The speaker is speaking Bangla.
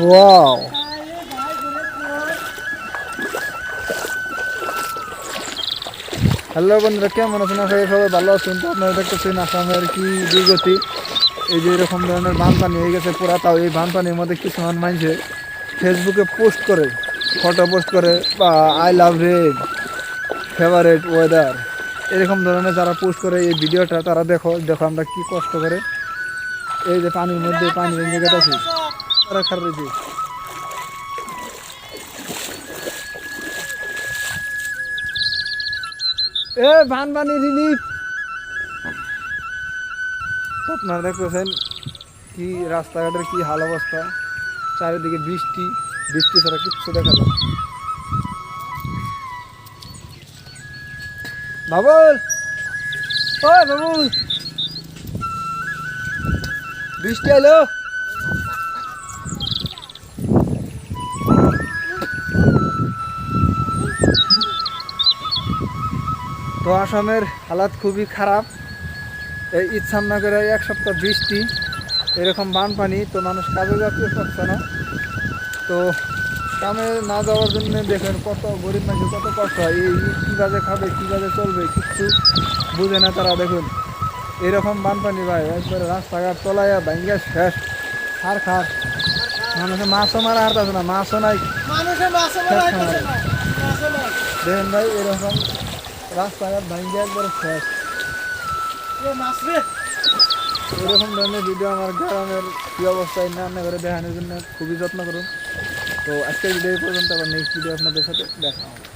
ওয়াও, হ্যালো বন্ধুরা, কেমন আছেন? আশা করি সবাই ভালো আছেন। তো আপনারা দেখতেছেন আসামের কি দুর্গতি, এই যে এরকম ধরনের বানপানি হয়ে গেছে পুরা। তাও এই বানপানির মধ্যে কিছু মানুষে ফেসবুকে পোস্ট করে, ফটো পোস্ট করে, বা I love rain, favourite weather, এরকম ধরনের যারা পোস্ট করে এই ভিডিওটা, তারা দেখো দেখো আমরা কি কষ্ট করে এই যে পানির মধ্যে পানি ভেঙে গেছে তারা খারাপ যে এ বানপানি রিলিফ। আপনারা দেখতেছেন কি রাস্তাঘাটের কি হাল অবস্থা, চারিদিকে বৃষ্টি, বৃষ্টি ছাড়া কিচ্ছু দেখা যায় না। বাবুল, ও বাবুল, বৃষ্টি এলো। তো আসামের হালাত খুবই খারাপ। এই ইচ্ছাম না করে এক সপ্তাহ বৃষ্টি, এরকম বানপানি, তো মানুষ কাজে যাতে পারছে না। তো কামে না যাওয়ার জন্য দেখেন কত গরিব মানুষ, কত কষ্ট হয়। এই কীভাবে খাবে, কীভাবে চলবে, কিচ্ছু বুঝে না তারা। দেখুন এরকম বানপানি ভাই, একবারে রাস্তাঘাট তলাইয়া ভাঙ্গা শেষ, খার খার। মানুষের মাছও মারা হারতেছে না, মাছও নাই। দেখেন ভাই এরকম রাস্তাঘাট ভাঙ্গা একবারে শেষ। এরকম ধরনের ভিডিও আমার গ্রামের কী অবস্থায় রান্না করে দেখানোর জন্য খুবই যত্ন করুন। তো আজকের ভিডিও পর্যন্ত, আবার নেক্সট ভিডিও আপনাদের সাথে দেখা হবে।